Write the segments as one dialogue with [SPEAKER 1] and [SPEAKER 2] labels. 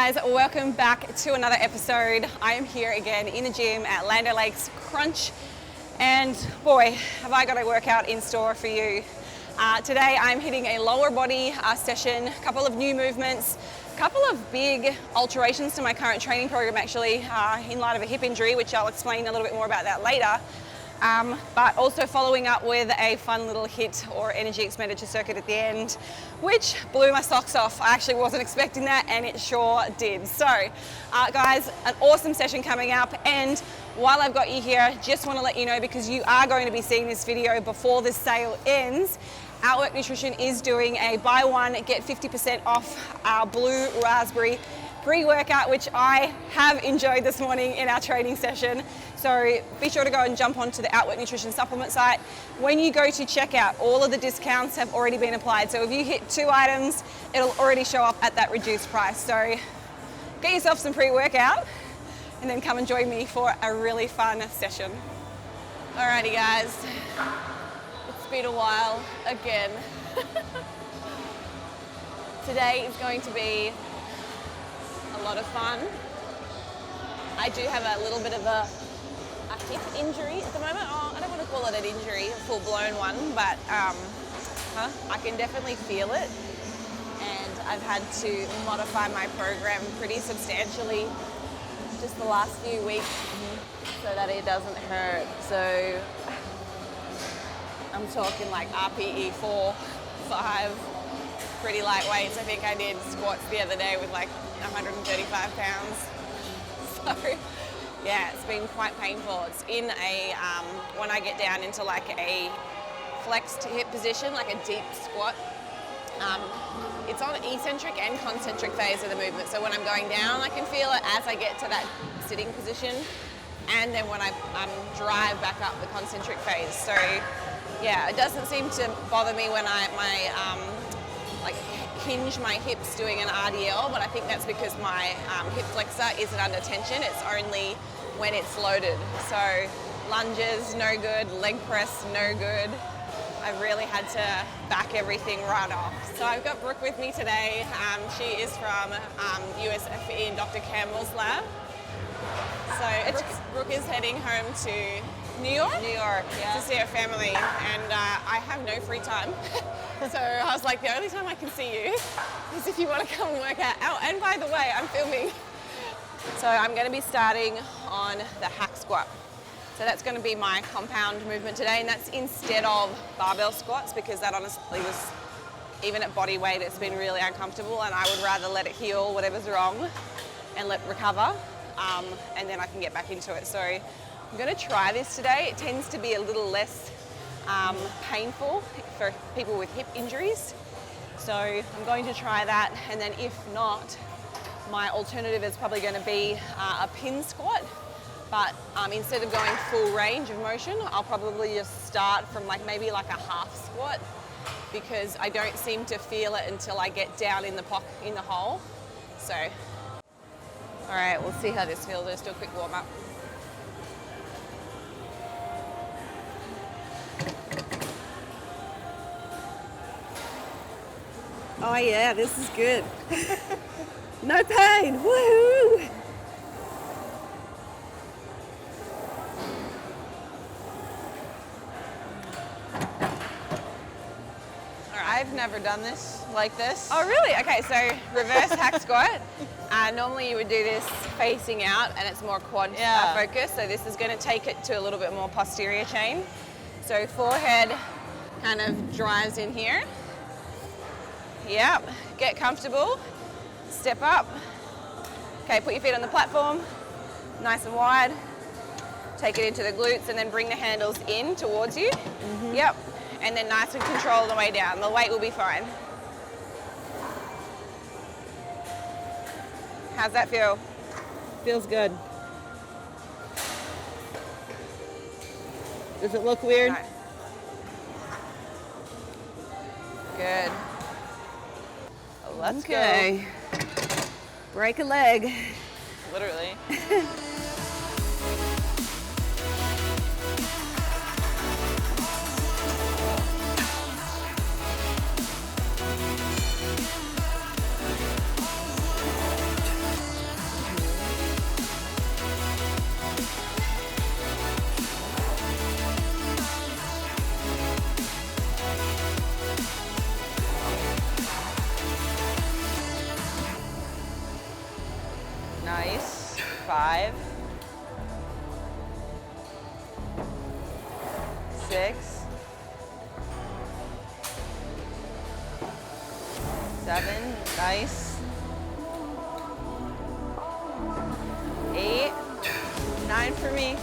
[SPEAKER 1] guys, welcome back to another episode. I am here again in the gym at Land O'Lakes Crunch, and boy, have I got a workout in store for you. Today I'm hitting a lower body session, a couple of new movements, a couple of big alterations to my current training program actually, in light of a hip injury, which I'll explain a little bit more about that later. But also following up with a fun little HIIT or energy expenditure circuit at the end, which blew my socks off. I actually wasn't expecting that, and it sure did. So guys, an awesome session coming up, and while I've got you here, just want to let you know, because you are going to be seeing this video before this sale ends, Outwork Nutrition is doing a buy one get 50% off our blue raspberry pre-workout, which I have enjoyed this morning in our training session. So be sure to go and jump onto the Outwork Nutrition supplement site. When you go to checkout, all of the discounts have already been applied. So if you hit 2 items, it'll already show up at that reduced price. So get yourself some pre-workout and then come and join me for a really fun session. Alrighty guys, it's been a while again. Today is going to be a lot of fun. I do have a little bit of a hip injury at the moment. Oh, I don't want to call it an injury, a full-blown one, but I can definitely feel it. And I've had to modify my program pretty substantially just the last few weeks so that it doesn't hurt. So I'm talking like RPE 4, 5, pretty light weights. I think I did squats the other day with like 135 pounds. So yeah, it's been quite painful. It's in a, when I get down into like a flexed hip position, like a deep squat, it's on eccentric and concentric phase of the movement. So when I'm going down, I can feel it as I get to that sitting position. And then when I drive back up the concentric phase. So yeah, it doesn't seem to bother me when I like hinge my hips doing an RDL, but I think that's because my hip flexor isn't under tension. It's only when it's loaded. So lunges, no good. Leg press, no good. I've really had to back everything right off. So I've got Brooke with me today. She is from USFE in Dr. Campbell's lab. So Brooke is heading home to New York? New York, yeah. To see her family, and I have no free time. So I was like, the only time I can see you is if you want to come and work out. Oh, and by the way, I'm filming. So I'm going to be starting on the hack squat. So that's going to be my compound movement today, and that's instead of barbell squats, because that honestly was, even at body weight, it's been really uncomfortable, and I would rather let it heal whatever's wrong and let it recover, and then I can get back into it. So I'm going to try this today. It tends to be a little less painful for people with hip injuries. So I'm going to try that, and then if not, my alternative is probably going to be a pin squat. But instead of going full range of motion, I'll probably just start from like maybe like a half squat, because I don't seem to feel it until I get down in the pocket, in the hole. So, all right, we'll see how this feels. Let's do a quick warm up. Oh yeah, this is good. No pain, woohoo! I've never done this like this. Oh really? Okay, so reverse hack squat. Normally you would do this facing out, and it's more quad focus. So this is going to take it to a little bit more posterior chain. So forehead kind of drives in here. Yep, get comfortable, step up. Okay, put your feet on the platform, nice and wide. Take it into the glutes, and then bring the handles in towards you. Yep, and then nice and control the way down. The weight will be fine. How's that feel? Feels good. Does it look weird? No. Good. Let's go. Break a leg. Literally.
[SPEAKER 2] 5, 6, 7, nice. 8, 9 for me.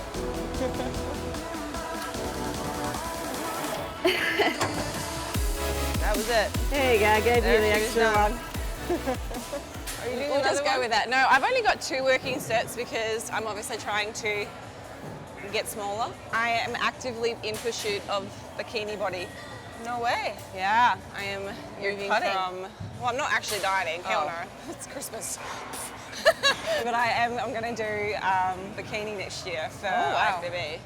[SPEAKER 2] That was it.
[SPEAKER 1] There you go, I gave you the extra one.
[SPEAKER 2] Are you doing
[SPEAKER 1] We'll just
[SPEAKER 2] another
[SPEAKER 1] go
[SPEAKER 2] one?
[SPEAKER 1] with that. No, I've only got 2 working sets because I'm obviously trying to get smaller. I am actively in pursuit of bikini body.
[SPEAKER 2] No way.
[SPEAKER 1] Yeah, I am
[SPEAKER 2] You're
[SPEAKER 1] moving
[SPEAKER 2] cutting.
[SPEAKER 1] from, well, I'm not actually dieting, hell
[SPEAKER 2] Oh.
[SPEAKER 1] no, it's Christmas. But I'm going to do bikini next year for
[SPEAKER 2] wow.
[SPEAKER 1] A.P.D.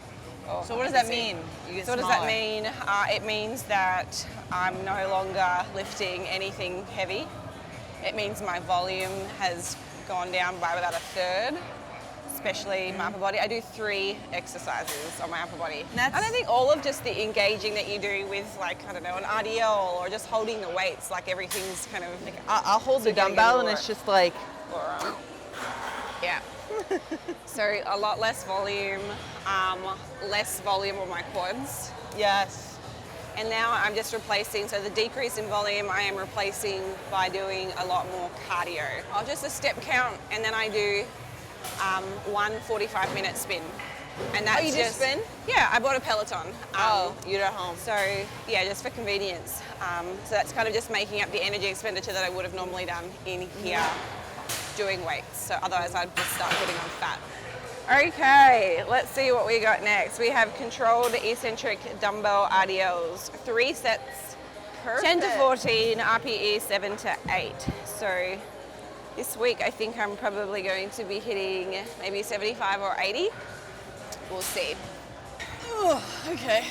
[SPEAKER 2] So what does that mean? You get
[SPEAKER 1] So what does that
[SPEAKER 2] smaller.
[SPEAKER 1] mean? It means that I'm no longer lifting anything heavy. It means my volume has gone down by about 1/3, especially my upper body. I do 3 exercises on my upper body.
[SPEAKER 2] That's-
[SPEAKER 1] And I think all of just the engaging that you do with, like, I don't know, an RDL or just holding the weights, like everything's kind of like,
[SPEAKER 2] I'll hold the
[SPEAKER 1] getting
[SPEAKER 2] dumbbell
[SPEAKER 1] into
[SPEAKER 2] and
[SPEAKER 1] it.
[SPEAKER 2] it's just like,
[SPEAKER 1] Yeah. So a lot less volume on my quads.
[SPEAKER 2] yes.
[SPEAKER 1] And now I'm just replacing, so the decrease in volume I am replacing by doing a lot more cardio. I'll just a step count and then I do 1 45-minute spin. And that's
[SPEAKER 2] you do spin?
[SPEAKER 1] Yeah, I bought a Peloton.
[SPEAKER 2] You're at home.
[SPEAKER 1] So yeah, just for convenience. So that's kind of just making up the energy expenditure that I would have normally done in here doing weights. So otherwise I'd just start putting on fat. Okay, let's see what we got next. We have controlled eccentric dumbbell RDLs, 3 sets, 10 to 14, RPE 7 to 8. So this week I think I'm probably going to be hitting maybe 75 or 80. We'll see. Oh, okay.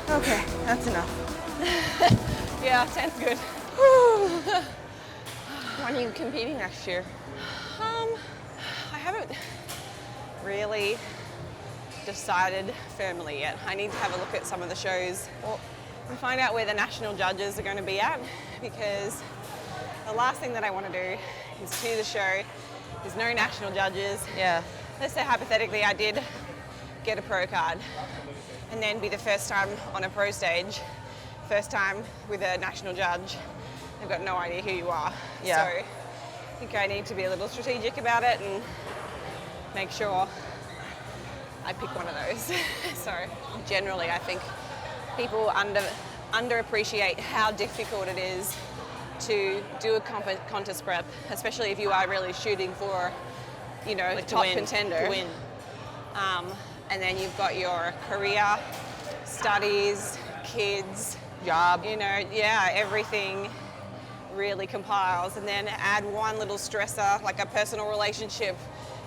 [SPEAKER 2] Okay, that's enough.
[SPEAKER 1] Yeah, 10's good.
[SPEAKER 2] When are you competing next year?
[SPEAKER 1] I haven't really decided firmly yet. I need to have a look at some of the shows and find out where the national judges are going to be at, because the last thing that I want to do is do the show. There's no national judges.
[SPEAKER 2] Yeah.
[SPEAKER 1] Let's say hypothetically I did get a pro card and then be the first time on a pro stage, first time with a national judge. They've got no idea who you are.
[SPEAKER 2] Yeah.
[SPEAKER 1] So I think I need to be a little strategic about it and make sure I pick one of those. So generally I think people underappreciate how difficult it is to do a contest prep, especially if you are really shooting for, you know,
[SPEAKER 2] Like
[SPEAKER 1] top
[SPEAKER 2] to win,
[SPEAKER 1] contender.
[SPEAKER 2] to win.
[SPEAKER 1] And then you've got your career, studies, kids,
[SPEAKER 2] Job.
[SPEAKER 1] you know, yeah, everything really compiles. And then add one little stressor, like a personal relationship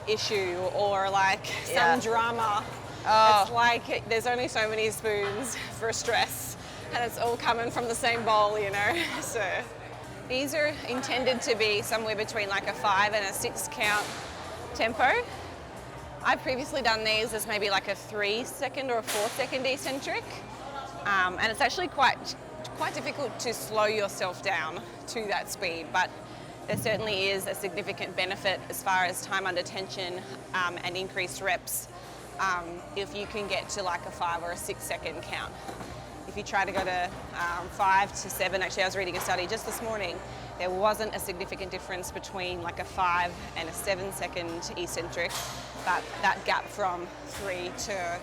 [SPEAKER 1] issue or like
[SPEAKER 2] Yeah.
[SPEAKER 1] some drama.
[SPEAKER 2] Oh.
[SPEAKER 1] It's like there's only so many spoons for stress and it's all coming from the same bowl, you know. So these are intended to be somewhere between like a 5 and a 6 count tempo. I've previously done these as maybe like a 3-second or a 4-second eccentric, and it's actually quite difficult to slow yourself down to that speed, but there certainly is a significant benefit as far as time under tension and increased reps if you can get to like a 5 or a 6-second count. If you try to go to 5 to 7, actually I was reading a study just this morning, there wasn't a significant difference between like a 5 and a 7-second eccentric, but that gap from 3 to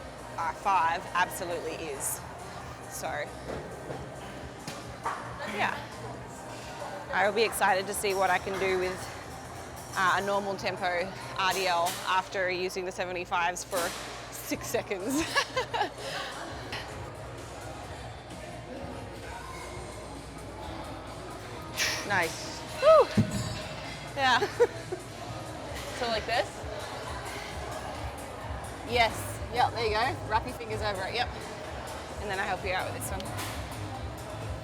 [SPEAKER 1] 5 absolutely is. So, yeah. I'll be excited to see what I can do with a normal tempo RDL after using the 75s for 6 seconds.
[SPEAKER 2] Nice.
[SPEAKER 1] Woo. Yeah. So like this? Yes. Yep, there you go. Wrap your fingers over it, yep. And then I help you out with this one.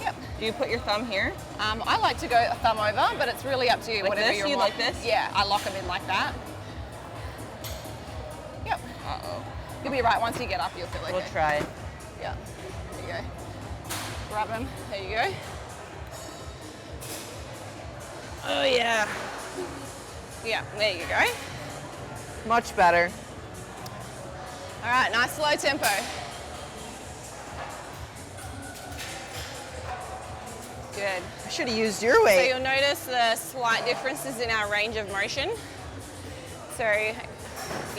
[SPEAKER 1] Yep.
[SPEAKER 2] Do you put your thumb here?
[SPEAKER 1] I like to go a thumb over, but it's really up to you.
[SPEAKER 2] Like
[SPEAKER 1] Whatever
[SPEAKER 2] this?
[SPEAKER 1] you
[SPEAKER 2] You
[SPEAKER 1] want.
[SPEAKER 2] like this?
[SPEAKER 1] Yeah, I lock them in like that. Yep.
[SPEAKER 2] Uh-oh.
[SPEAKER 1] You'll be right. Once you get up, you'll feel okay.
[SPEAKER 2] We'll try.
[SPEAKER 1] Yeah. There you go. Rub them. There you go.
[SPEAKER 2] Oh, yeah.
[SPEAKER 1] Yeah, there you go.
[SPEAKER 2] Much better.
[SPEAKER 1] All right, nice slow tempo. Good.
[SPEAKER 2] I should have used your
[SPEAKER 1] So
[SPEAKER 2] weight.
[SPEAKER 1] you'll notice the slight differences in our range of motion. So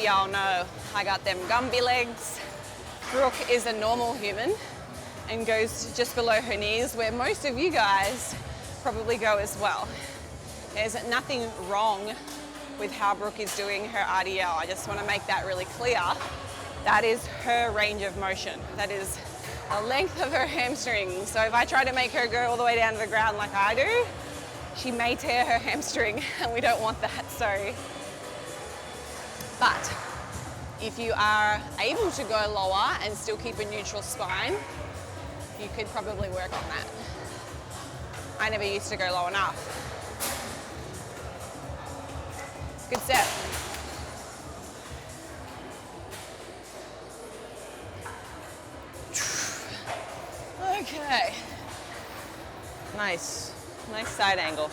[SPEAKER 1] y'all know I got them Gumby legs. Brooke is a normal human and goes just below her knees, where most of you guys probably go as well. There's nothing wrong with how Brooke is doing her RDL. I just want to make that really clear. That is her range of motion. That is the length of her hamstring. So if I try to make her go all the way down to the ground like I do, she may tear her hamstring, and we don't want that. So, but if you are able to go lower and still keep a neutral spine, you could probably work on that. I never used to go low enough. Good set. Okay.
[SPEAKER 2] Nice. Nice side angle.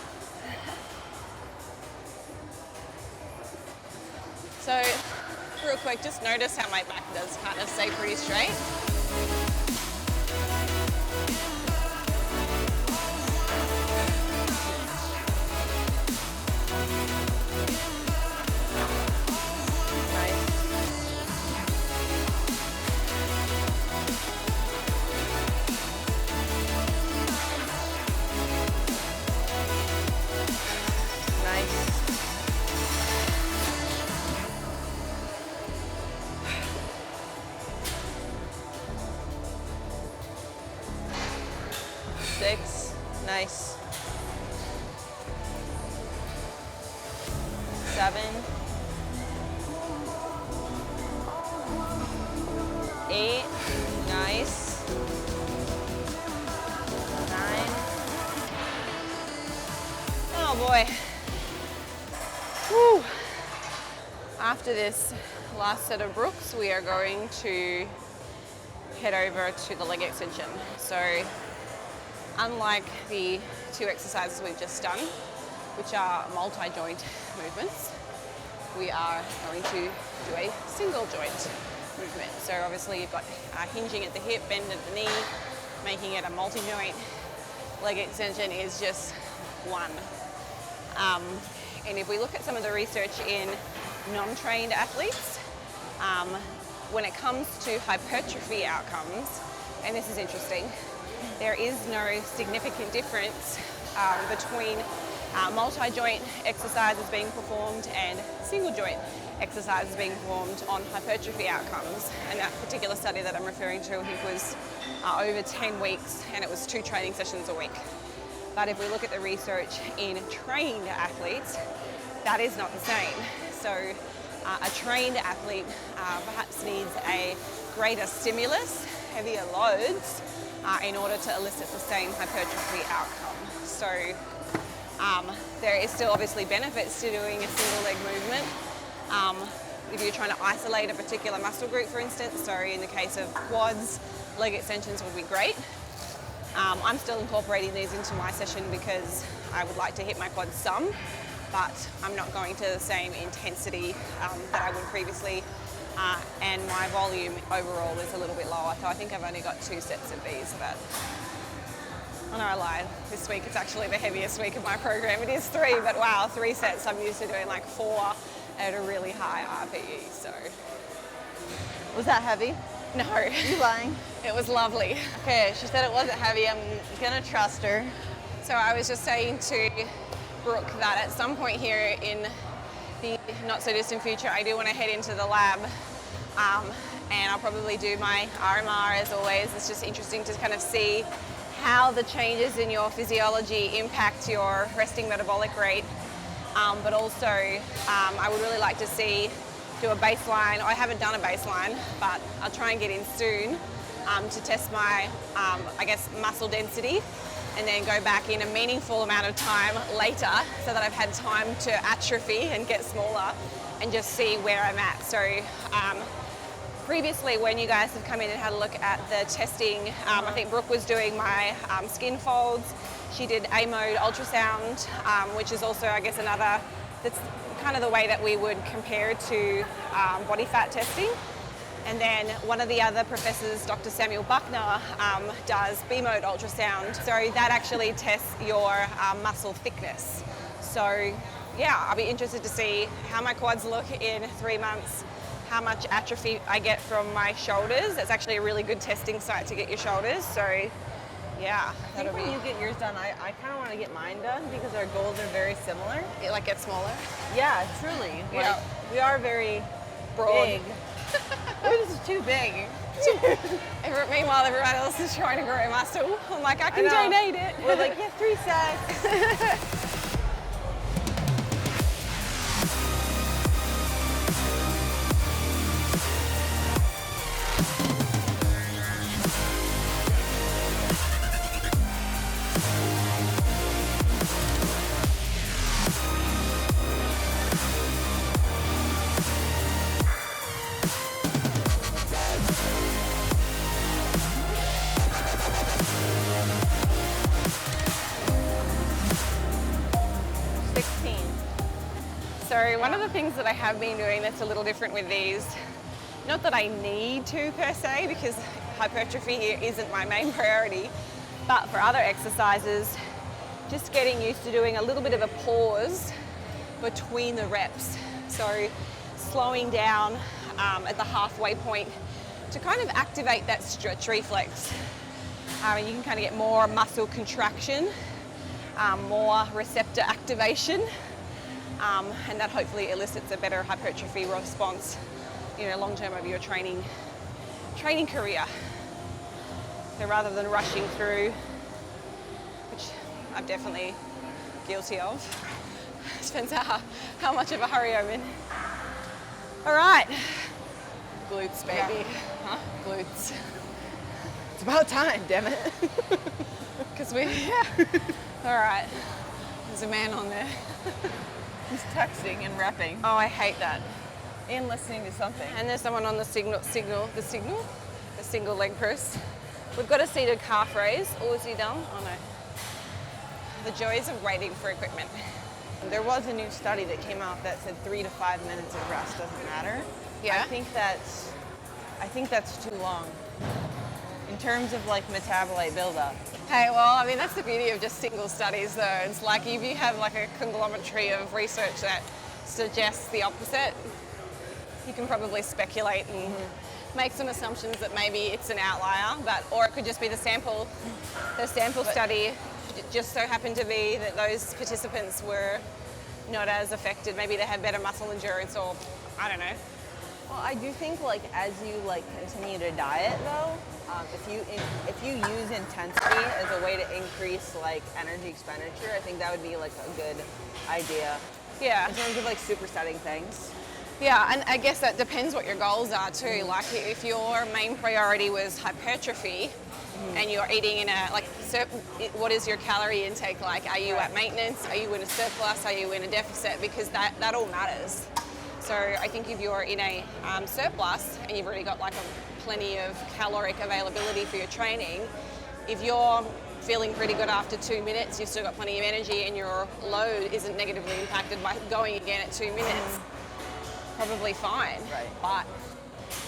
[SPEAKER 1] So, real quick, just notice how my back does kind of stay pretty straight.
[SPEAKER 2] Six. Nice. 7. 8. Nice. 9.
[SPEAKER 1] Oh boy. Woo. After this last set of Brooks, we are going to head over to the leg extension. So, unlike the 2 exercises we've just done, which are multi-joint movements, we are going to do a single joint movement. So obviously you've got hinging at the hip, bend at the knee, making it a multi-joint. Leg extension is just one. And if we look at some of the research in non-trained athletes, when it comes to hypertrophy outcomes, and this is interesting, there is no significant difference between multi-joint exercises being performed and single joint exercises being performed on hypertrophy outcomes. And that particular study that I'm referring to, I think, was over 10 weeks, and it was 2 training sessions a week. But if we look at the research in trained athletes, that is not the same. So a trained athlete perhaps needs a greater stimulus, heavier loads, in order to elicit the same hypertrophy outcome. So there is still obviously benefits to doing a single leg movement. If you're trying to isolate a particular muscle group, for instance, so in the case of quads, leg extensions would be great. I'm still incorporating these into my session because I would like to hit my quads some, but I'm not going to the same intensity that I would previously, and my volume overall is a little bit lower. So I think I've only got 2 sets of these, but I know I lied. This week it's actually the heaviest week of my program. It is 3, but wow, 3 sets. I'm used to doing like 4 at a really high RPE, so.
[SPEAKER 2] Was that heavy?
[SPEAKER 1] No.
[SPEAKER 2] You lying?
[SPEAKER 1] It was lovely.
[SPEAKER 2] Okay, she said it wasn't heavy. I'm gonna trust her.
[SPEAKER 1] So I was just saying to Brooke that at some point here in the not so distant future, I do want to head into the lab, and I'll probably do my RMR as always. It's just interesting to kind of see how the changes in your physiology impact your resting metabolic rate, but also I would really like to do a baseline. I haven't done a baseline, but I'll try and get in soon to test my, I guess, muscle density, and then go back in a meaningful amount of time later so that I've had time to atrophy and get smaller and just see where I'm at. So previously when you guys have come in and had a look at the testing, I think Brooke was doing my skin folds. She did A-mode ultrasound, which is also, I guess, another, that's kind of the way that we would compare it to body fat testing. And then one of the other professors, Dr. Samuel Buckner, does B-mode ultrasound. So that actually tests your muscle thickness. So yeah, I'll be interested to see how my quads look in 3 months, how much atrophy I get from my shoulders. That's actually a really good testing site to get your shoulders. So yeah,
[SPEAKER 2] I think when you get yours done, I kind of want to get mine done because our goals are very similar.
[SPEAKER 1] It like get smaller?
[SPEAKER 2] Yeah, truly.
[SPEAKER 1] Yeah.
[SPEAKER 2] Like, we are very
[SPEAKER 1] Broad.
[SPEAKER 2] big. This is too big.
[SPEAKER 1] Meanwhile, everyone else is trying to grow muscle. I'm like, I can donate it.
[SPEAKER 2] We're like, yeah, 3 sets.
[SPEAKER 1] 16. So one of the things that I have been doing that's a little different with these, not that I need to per se, because hypertrophy here isn't my main priority, but for other exercises, just getting used to doing a little bit of a pause between the reps. So slowing down at the halfway point to kind of activate that stretch reflex. And you can kind of get more muscle contraction, more receptor activation, and that hopefully elicits a better hypertrophy response, long term over your training career. So rather than rushing through, which I'm definitely guilty of, depends how much of a hurry I'm in. All right, glutes, baby.
[SPEAKER 2] Yeah.
[SPEAKER 1] Huh? Glutes.
[SPEAKER 2] It's about time, damn it.
[SPEAKER 1] Because yeah. All right, there's a man on there.
[SPEAKER 2] He's texting and repping.
[SPEAKER 1] Oh, I hate that.
[SPEAKER 2] And listening to something.
[SPEAKER 1] And there's someone on the single leg press. We've got a seated calf raise. Oh, is he done? Oh no. The joys of waiting for equipment.
[SPEAKER 2] There was a new study that came out that said 3 to 5 minutes of rest doesn't matter.
[SPEAKER 1] Yeah.
[SPEAKER 2] I think that's too long in terms of like metabolite buildup.
[SPEAKER 1] Hey, well, I mean, that's the beauty of just single studies though. It's like if you have like a conglomerate of research that suggests the opposite, you can probably speculate and make some assumptions that maybe it's an outlier, or it could just be the sample. The sample study just so happened to be that those participants were not as affected. Maybe they had better muscle endurance, or I don't know.
[SPEAKER 2] Well, I do think like as you like continue to diet though, if you use intensity as a way to increase like energy expenditure, I think that would be like a good idea.
[SPEAKER 1] Yeah.
[SPEAKER 2] In terms of like supersetting things.
[SPEAKER 1] Yeah, and I guess that depends what your goals are too. Like if your main priority was hypertrophy and you're eating in a, what is your calorie intake like? Are you at maintenance? Are you in a surplus? Are you in a deficit? Because that all matters. So I think if you're in a surplus and you've already got like plenty of caloric availability for your training, if you're feeling pretty good after 2 minutes, you've still got plenty of energy and your load isn't negatively impacted by going again at 2 minutes, probably fine.
[SPEAKER 2] Right.
[SPEAKER 1] But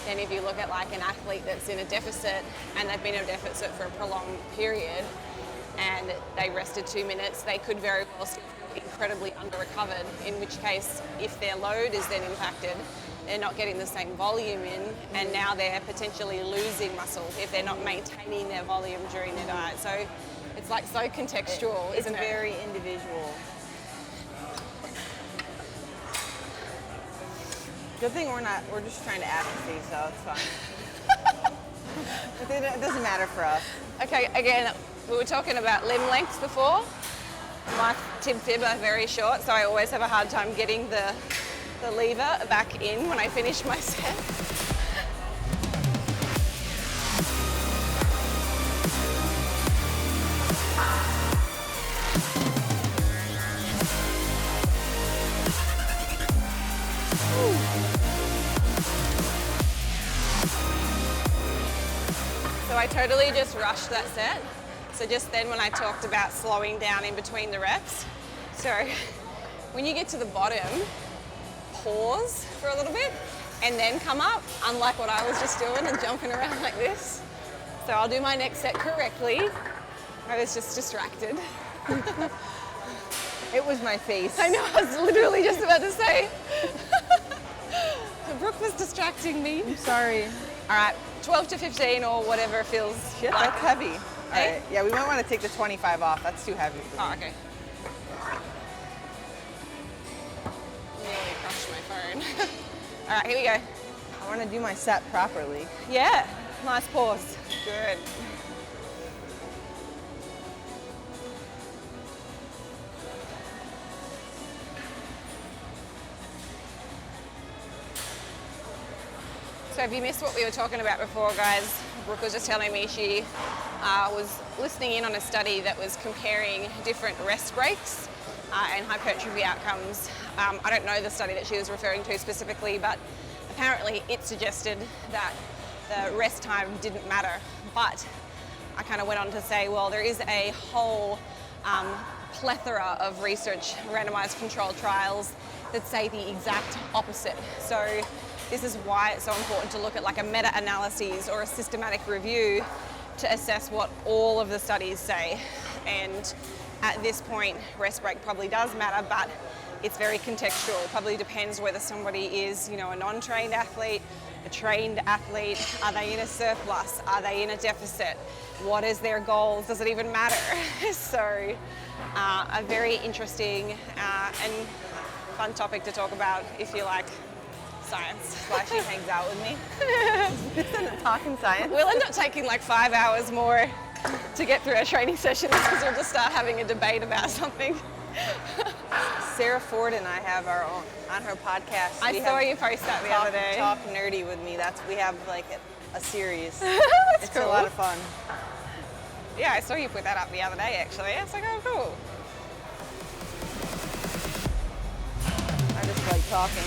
[SPEAKER 1] then if you look at like an athlete that's in a deficit and they've been in a deficit for a prolonged period and they rested 2 minutes, they could very well still be incredibly under-recovered, in which case if their load is then impacted, they're not getting the same volume in, and now they're potentially losing muscle if they're not maintaining their volume during their diet. So it's It's like so contextual, isn't it?
[SPEAKER 2] It's very individual. Good thing we're just trying to atrophy, so it's fine. It doesn't matter for us.
[SPEAKER 1] Okay, again, we were talking about limb lengths before. My tib fib are very short, so I always have a hard time getting the lever back in when I finish my set. So I totally just rushed that set. So just then when I talked about slowing down in between the reps. So when you get to the bottom, pause for a little bit and then come up, unlike what I was just doing and jumping around like this. So I'll do my next set correctly. I was just distracted.
[SPEAKER 2] It was my face.
[SPEAKER 1] I know, I was literally just about to say. Brooke was distracting me.
[SPEAKER 2] I'm sorry.
[SPEAKER 1] All right, 12 to 15 or whatever feels
[SPEAKER 2] Shit,
[SPEAKER 1] like.
[SPEAKER 2] that's heavy.
[SPEAKER 1] Hey?
[SPEAKER 2] All right. Yeah, we might want to take the 25 off. That's too heavy for me.
[SPEAKER 1] Oh, okay. Nearly crushed my phone. All right, here we go.
[SPEAKER 2] I want to do my set properly.
[SPEAKER 1] Yeah, nice pause. Good. So if you missed what we were talking about before, guys, Brooke was just telling me she was listening in on a study that was comparing different rest breaks and hypertrophy outcomes. I don't know the study that she was referring to specifically, but apparently it suggested that the rest time didn't matter. But I kind of went on to say, well, there is a whole plethora of research, randomized controlled trials that say the exact opposite. So this is why it's so important to look at like a meta-analysis or a systematic review to assess what all of the studies say. And at this point, rest break probably does matter, but it's very contextual. It probably depends whether somebody is, you know, a non-trained athlete, a trained athlete. Are they in a surplus? Are they in a deficit? What is their goals? Does it even matter? So a very interesting and fun topic to talk about if you like science.
[SPEAKER 2] Why she hangs out with me. Talking science.
[SPEAKER 1] We'll end up taking like 5 hours more to get through our training sessions because we'll just start having a debate about something.
[SPEAKER 2] Sarah Ford and I have our own, on her podcast.
[SPEAKER 1] I saw you post that the other day.
[SPEAKER 2] Talk nerdy with me. We have like a series.
[SPEAKER 1] That's
[SPEAKER 2] it's
[SPEAKER 1] cool.
[SPEAKER 2] a lot of fun.
[SPEAKER 1] Yeah, I saw you put that up the other day actually. I was like, oh cool.
[SPEAKER 2] I just like talking.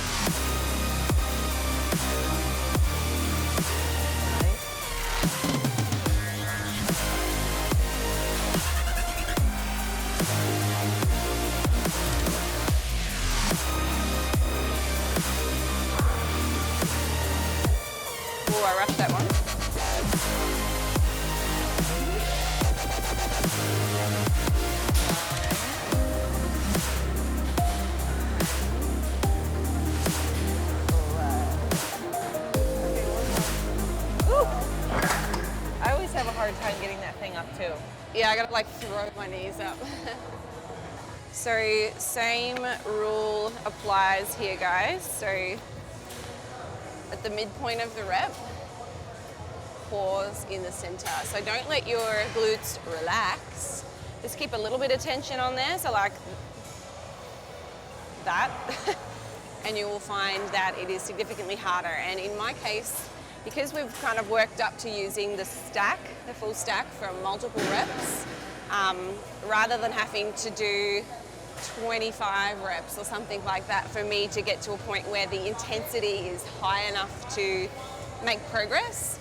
[SPEAKER 1] Oh, I rushed that one.
[SPEAKER 2] I always have a hard time getting that thing up too.
[SPEAKER 1] Yeah, I gotta like throw my knees up. So same rule applies here, guys. So at the midpoint of the rep, pause in the center. So don't let your glutes relax. Just keep a little bit of tension on there. So like that. And you will find that it is significantly harder. And in my case, because we've kind of worked up to using the stack, the full stack from multiple reps, rather than having to do 25 reps or something like that for me to get to a point where the intensity is high enough to make progress,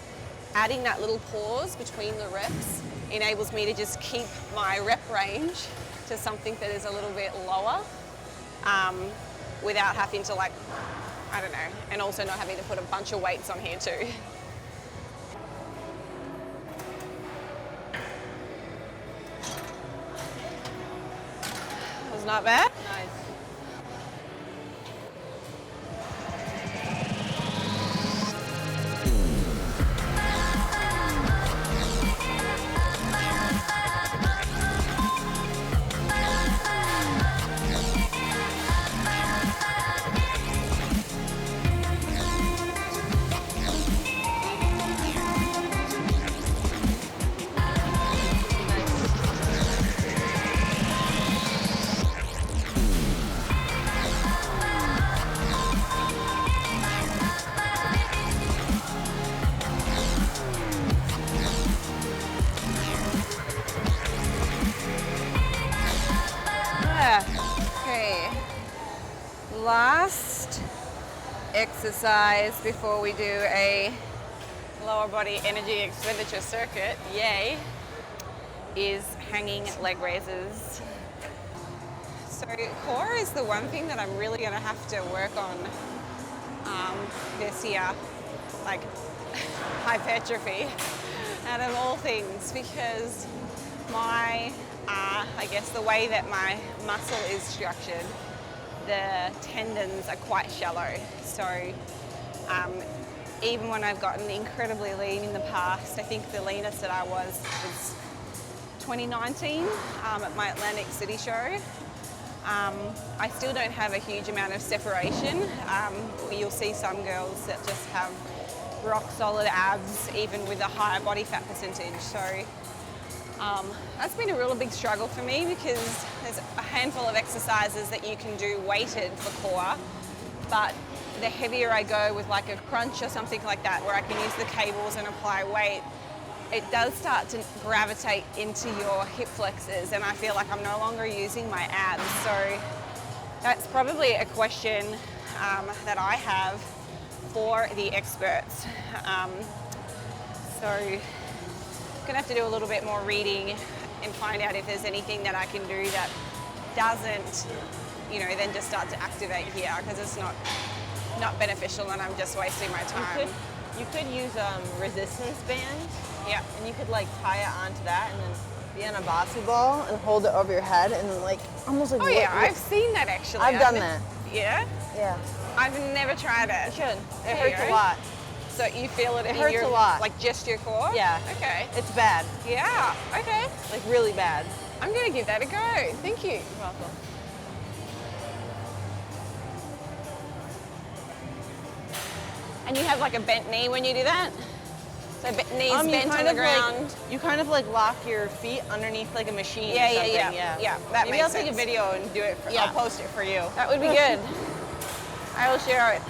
[SPEAKER 1] adding that little pause between the reps enables me to just keep my rep range to something that is a little bit lower without having to like, I don't know, and also not having to put a bunch of weights on here too. That was not bad.
[SPEAKER 2] Nice.
[SPEAKER 1] last exercise before we do a lower body energy expenditure circuit, yay, is hanging leg raises. So core is the one thing that I'm really going to have to work on this year, like hypertrophy out of all things, because my, I guess the way that my muscle is structured, the tendons are quite shallow. So even when I've gotten incredibly lean in the past, I think the leanest that I was 2019 at my Atlantic City show. I still don't have a huge amount of separation. You'll see some girls that just have rock solid abs even with a higher body fat percentage. So that's been a real big struggle for me, because there's a handful of exercises that you can do weighted for core, but the heavier I go with like a crunch or something like that, where I can use the cables and apply weight, it does start to gravitate into your hip flexors, and I feel like I'm no longer using my abs. So that's probably a question that I have for the experts. So I'm gonna have to do a little bit more reading and find out if there's anything that I can do that doesn't, then just start to activate here, because it's not beneficial and I'm just wasting my time.
[SPEAKER 2] You could use resistance bands.
[SPEAKER 1] Yeah.
[SPEAKER 2] And you could like tie it onto that and then be on a bossy ball and hold it over your head and then like almost like.
[SPEAKER 1] Oh yeah, I've seen that actually.
[SPEAKER 2] I've done that.
[SPEAKER 1] Yeah?
[SPEAKER 2] Yeah.
[SPEAKER 1] I've never tried it.
[SPEAKER 2] You should. It hurts a lot.
[SPEAKER 1] So you feel it
[SPEAKER 2] It
[SPEAKER 1] in
[SPEAKER 2] hurts
[SPEAKER 1] your,
[SPEAKER 2] a lot.
[SPEAKER 1] like just your core?
[SPEAKER 2] Yeah.
[SPEAKER 1] Okay.
[SPEAKER 2] It's bad.
[SPEAKER 1] Yeah. Okay.
[SPEAKER 2] Like really bad.
[SPEAKER 1] I'm gonna give that a go. Thank you.
[SPEAKER 2] You're welcome.
[SPEAKER 1] And you have like a bent knee when you do that? So knees bent on the ground.
[SPEAKER 2] You kind of like lock your feet underneath like a machine.
[SPEAKER 1] Yeah,
[SPEAKER 2] or something.
[SPEAKER 1] yeah. That
[SPEAKER 2] Maybe
[SPEAKER 1] makes
[SPEAKER 2] I'll
[SPEAKER 1] sense.
[SPEAKER 2] take a video and do it.
[SPEAKER 1] Yeah.
[SPEAKER 2] I'll post it for you.
[SPEAKER 1] That would be good. I will share it.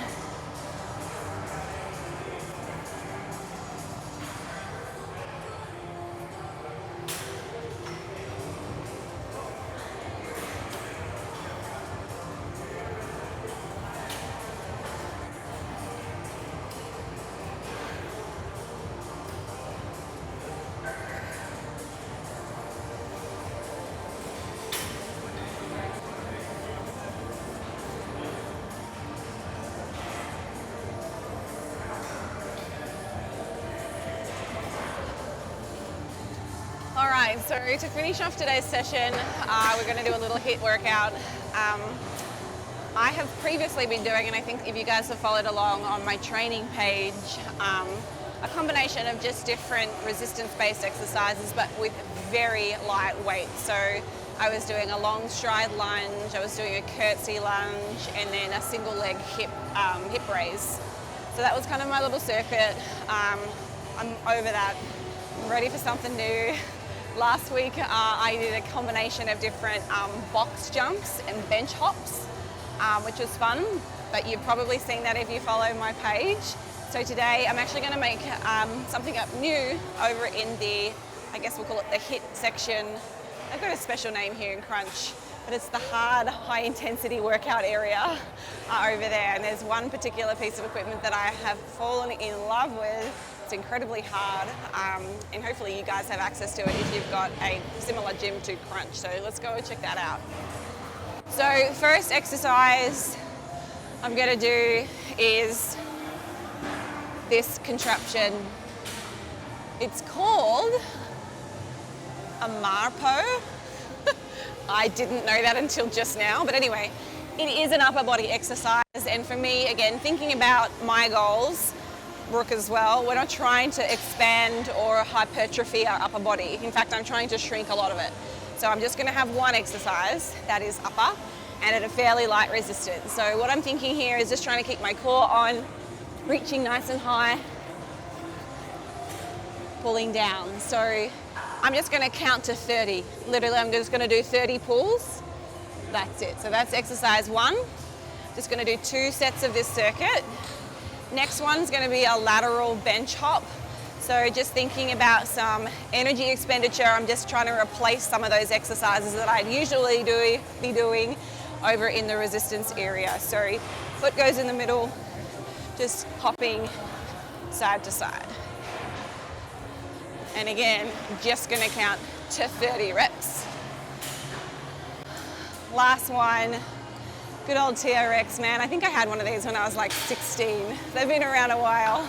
[SPEAKER 1] All right, so to finish off today's session, we're going to do a little HIIT workout. I have previously been doing, and I think if you guys have followed along on my training page, a combination of just different resistance-based exercises, but with very light weight. So I was doing a long stride lunge, I was doing a curtsy lunge, and then a single leg hip raise. So that was kind of my little circuit. I'm over that. I'm ready for something new. Last week I did a combination of different box jumps and bench hops, which was fun, but you've probably seen that if you follow my page. So today I'm actually going to make something up new over in the, I guess we'll call it the HIIT section. I've got a special name here in Crunch, but it's the hard, high intensity workout area over there. And there's one particular piece of equipment that I have fallen in love with. It's incredibly hard, and hopefully you guys have access to it if you've got a similar gym to Crunch. So let's go and check that out. So first exercise I'm going to do is this contraption. It's called a Marpo. I didn't know that until just now, but anyway, it is an upper body exercise, and for me, again, thinking about my goals, Brooke as well, we're not trying to expand or hypertrophy our upper body. In fact, I'm trying to shrink a lot of it. So I'm just going to have one exercise that is upper and at a fairly light resistance. So what I'm thinking here is just trying to keep my core on, reaching nice and high, pulling down. So I'm just going to count to 30. Literally, I'm just going to do 30 pulls. That's it. So that's exercise one. Just going to do 2 sets of this circuit. Next one's going to be a lateral bench hop. So just thinking about some energy expenditure, I'm just trying to replace some of those exercises that I'd usually be doing over in the resistance area. So foot goes in the middle, just hopping side to side. And again, just gonna count to 30 reps. Last one, good old TRX, man. I think I had one of these when I was like 16. They've been around a while.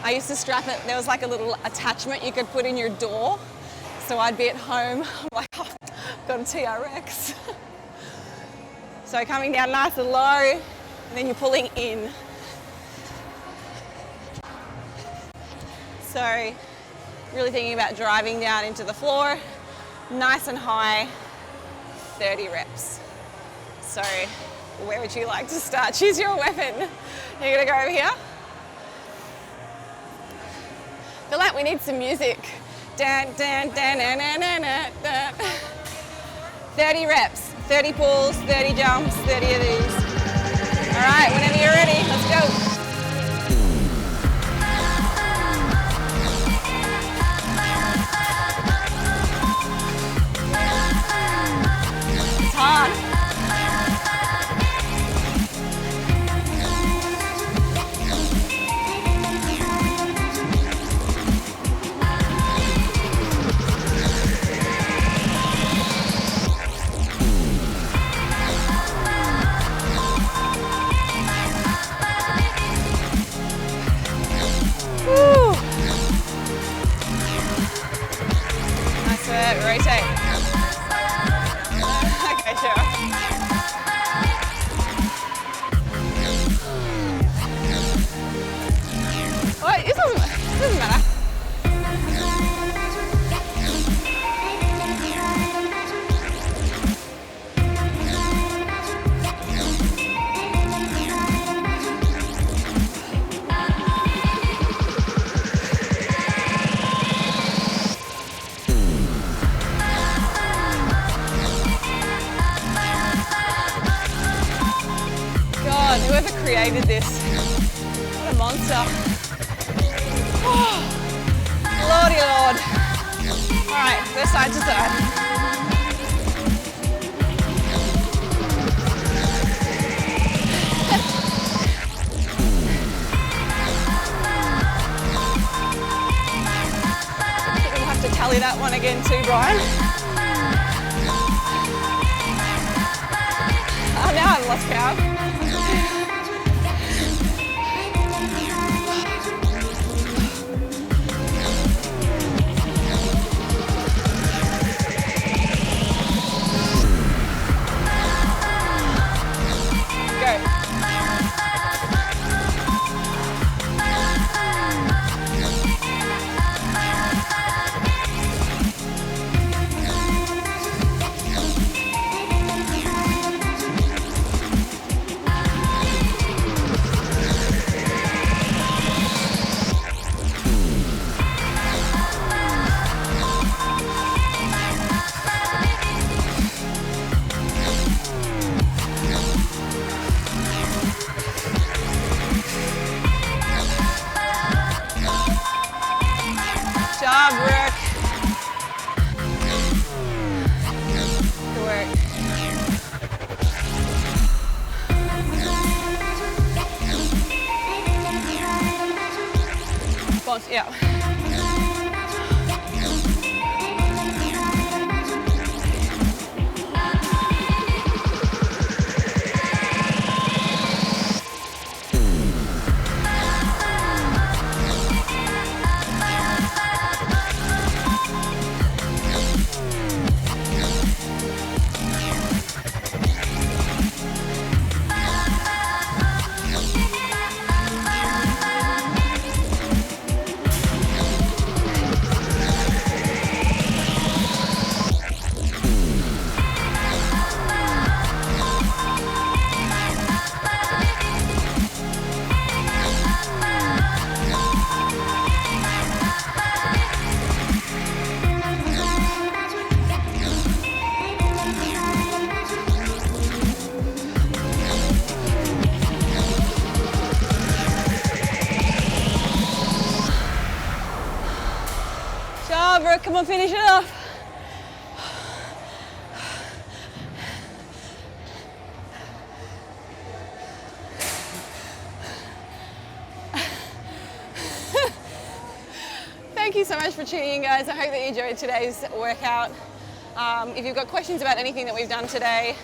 [SPEAKER 1] I used to strap it, there was like a little attachment you could put in your door. So I'd be at home, I'm like, oh, got a TRX. So coming down nice and low, and then you're pulling in. So really thinking about driving down into the floor, nice and high, 30 reps. So where would you like to start? Choose your weapon. You're gonna go over here. I feel like we need some music. Dun, dun, dun, dun, dun, dun, dun, dun. 30 reps, 30 pulls, 30 jumps, 30 of these. All right, whenever you're ready, let's go. It's hard. Rotate. Okay, sure. Oh, it doesn't matter. Whoever created this, what a monster. Oh, Lordy Lord. All right, go side to side. I think we'll have to tally that one again too, Brian. Oh, now I've lost count. Yeah. Come on, finish it off. thank you so much for tuning in, guys. I hope that you enjoyed today's workout. If you've got questions about anything that we've done today,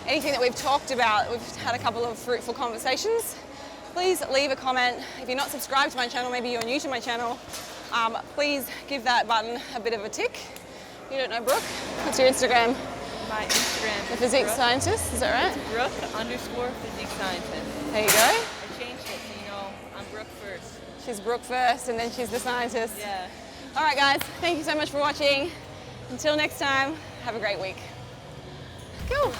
[SPEAKER 1] anything that we've talked about, we've had a couple of fruitful conversations, please leave a comment. If you're not subscribed to my channel, maybe you're new to my channel, please give that button a bit of a tick. You don't know Brooke? What's your Instagram?
[SPEAKER 3] My Instagram
[SPEAKER 1] The
[SPEAKER 3] is
[SPEAKER 1] Physique
[SPEAKER 3] Brooke.
[SPEAKER 1] Scientist, is that right?
[SPEAKER 3] It's Brooke_Physique Scientist.
[SPEAKER 1] There you go.
[SPEAKER 3] I changed it so you know I'm Brooke first.
[SPEAKER 1] She's Brooke first and then she's the scientist.
[SPEAKER 3] Yeah.
[SPEAKER 1] All right, guys, thank you so much for watching. Until next time, have a great week. Cool.